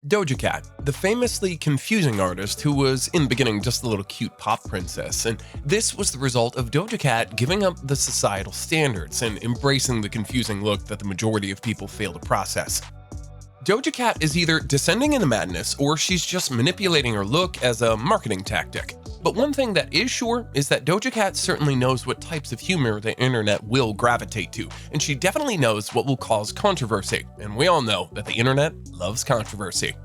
Doja Cat, the famously confusing artist who was in the beginning just a little cute pop princess, and this was the result of Doja Cat giving up the societal standards and embracing the confusing look that the majority of people fail to process. Doja Cat is either descending into madness or she's just manipulating her look as a marketing tactic. But one thing that is sure is that Doja Cat certainly knows what types of humor the internet will gravitate to, and she definitely knows what will cause controversy, and we all know that the internet loves controversy.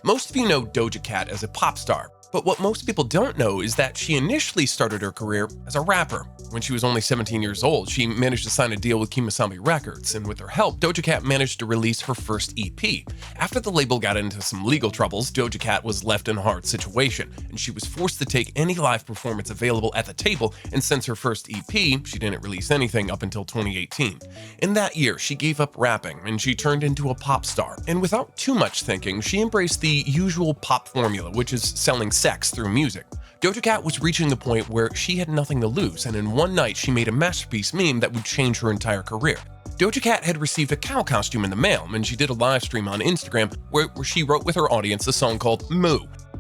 Most of you know Doja Cat as a pop star, but what most people don't know is that she initially started her career as a rapper. When she was only 17 years old, she managed to sign a deal with Kemosabe Records, and with her help, Doja Cat managed to release her first EP. After the label got into some legal troubles, Doja Cat was left in a hard situation, and she was forced to take any live performance available at the table, and since her first EP, she didn't release anything up until 2018. In that year, she gave up rapping, and she turned into a pop star, and without too much thinking, she embraced the usual pop formula, which is selling sex through music. Doja Cat was reaching the point where she had nothing to lose, and in one night she made a masterpiece meme that would change her entire career. Doja Cat had received a cow costume in the mail, and she did a live stream on Instagram where she wrote with her audience a song called Moo.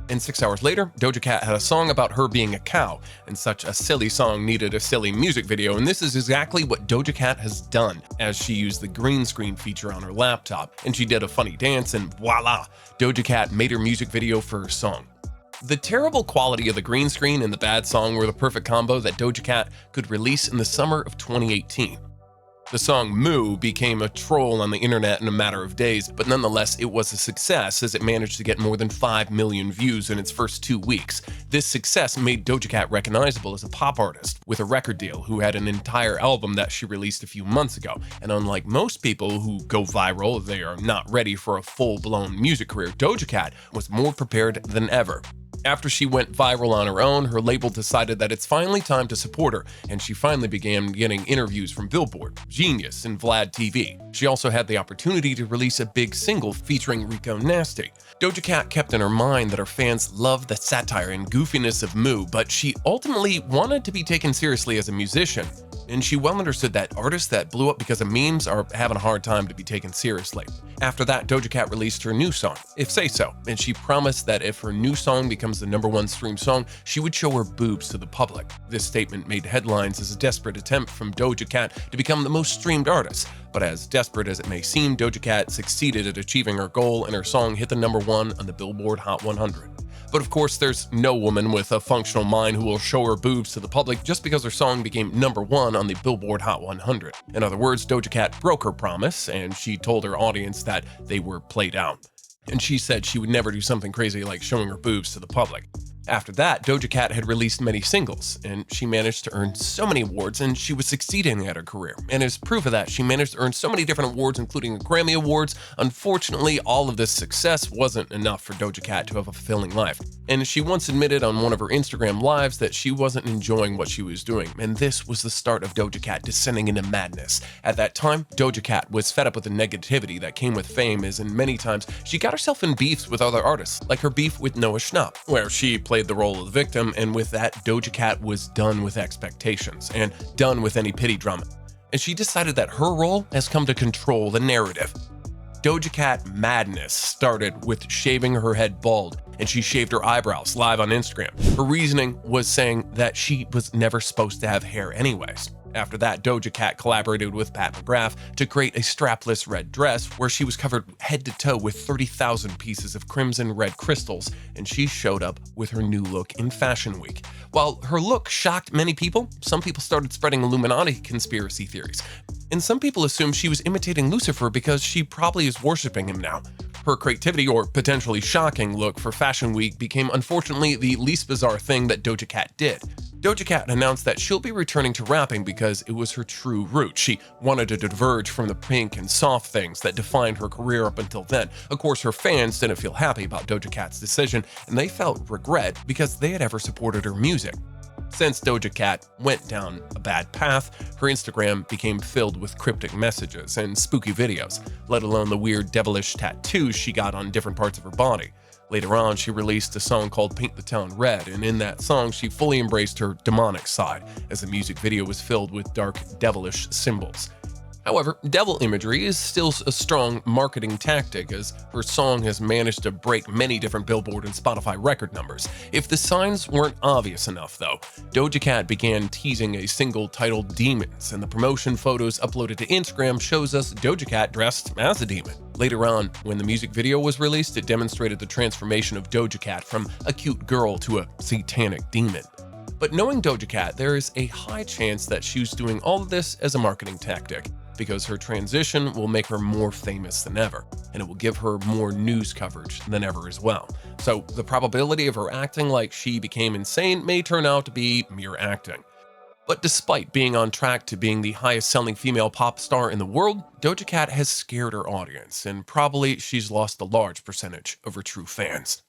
And 6 hours later, Doja Cat had a song about her being a cow, and such a silly song needed a silly music video, and this is exactly what Doja Cat has done, as she used the green screen feature on her laptop, and she did a funny dance, and voila, Doja Cat made her music video for her song. The terrible quality of the green screen and the bad song were the perfect combo that Doja Cat could release in the summer of 2018. The song Moo became a troll on the internet in a matter of days, but nonetheless it was a success as it managed to get more than 5 million views in its first 2 weeks. This success made Doja Cat recognizable as a pop artist with a record deal who had an entire album that she released a few months ago. And unlike most people who go viral, they are not ready for a full-blown music career. Doja Cat was more prepared than ever. After she went viral on her own, her label decided that it's finally time to support her, and she finally began getting interviews from Billboard, Genius, and Vlad TV. She also had the opportunity to release a big single featuring Rico Nasty. Doja Cat kept in her mind that her fans loved the satire and goofiness of Moo, but she ultimately wanted to be taken seriously as a musician. And she well understood that artists that blew up because of memes are having a hard time to be taken seriously. After that, Doja Cat released her new song, If Say So, and she promised that if her new song becomes the #1 stream song, she would show her boobs to the public. This statement made headlines as a desperate attempt from Doja Cat to become the most streamed artist. But as desperate as it may seem, Doja Cat succeeded at achieving her goal, and her song hit the #1 on the Billboard Hot 100. But of course, there's no woman with a functional mind who will show her boobs to the public just because her song became #1 on the Billboard Hot 100. In other words, Doja Cat broke her promise, and she told her audience that they were played out. And she said she would never do something crazy like showing her boobs to the public. After that, Doja Cat had released many singles, and she managed to earn so many awards, and she was succeeding at her career. And as proof of that, she managed to earn so many different awards, including Grammy Awards. Unfortunately, all of this success wasn't enough for Doja Cat to have a fulfilling life. And she once admitted on one of her Instagram lives that she wasn't enjoying what she was doing, and this was the start of Doja Cat descending into madness. At that time, Doja Cat was fed up with the negativity that came with fame, as in many times she got herself in beefs with other artists, like her beef with Noah Schnapp, where she played the role of the victim, and with that, Doja Cat was done with expectations and done with any pity drama. And she decided that her role has come to control the narrative. Doja Cat madness started with shaving her head bald, and she shaved her eyebrows live on Instagram. Her reasoning was saying that she was never supposed to have hair anyways. After that, Doja Cat collaborated with Pat McGrath to create a strapless red dress where she was covered head to toe with 30,000 pieces of crimson red crystals, and she showed up with her new look in Fashion Week. While her look shocked many people, some people started spreading Illuminati conspiracy theories, and some people assumed she was imitating Lucifer because she probably is worshiping him now. Her creativity, or potentially shocking look for Fashion Week, became unfortunately the least bizarre thing that Doja Cat did. Doja Cat announced that she'll be returning to rapping because it was her true root. She wanted to diverge from the pink and soft things that defined her career up until then. Of course, her fans didn't feel happy about Doja Cat's decision, and they felt regret because they had ever supported her music. Since Doja Cat went down a bad path, her Instagram became filled with cryptic messages and spooky videos, let alone the weird devilish tattoos she got on different parts of her body. Later on, she released a song called Paint the Town Red, and in that song, she fully embraced her demonic side, as the music video was filled with dark, devilish symbols. However, devil imagery is still a strong marketing tactic, as her song has managed to break many different Billboard and Spotify record numbers. If the signs weren't obvious enough, though, Doja Cat began teasing a single titled Demons, and the promotion photos uploaded to Instagram shows us Doja Cat dressed as a demon. Later on, when the music video was released, it demonstrated the transformation of Doja Cat from a cute girl to a satanic demon. But knowing Doja Cat, there is a high chance that she's doing all of this as a marketing tactic, because her transition will make her more famous than ever, and it will give her more news coverage than ever as well. So the probability of her acting like she became insane may turn out to be mere acting. But despite being on track to being the highest selling female pop star in the world, Doja Cat has scared her audience, and probably she's lost a large percentage of her true fans.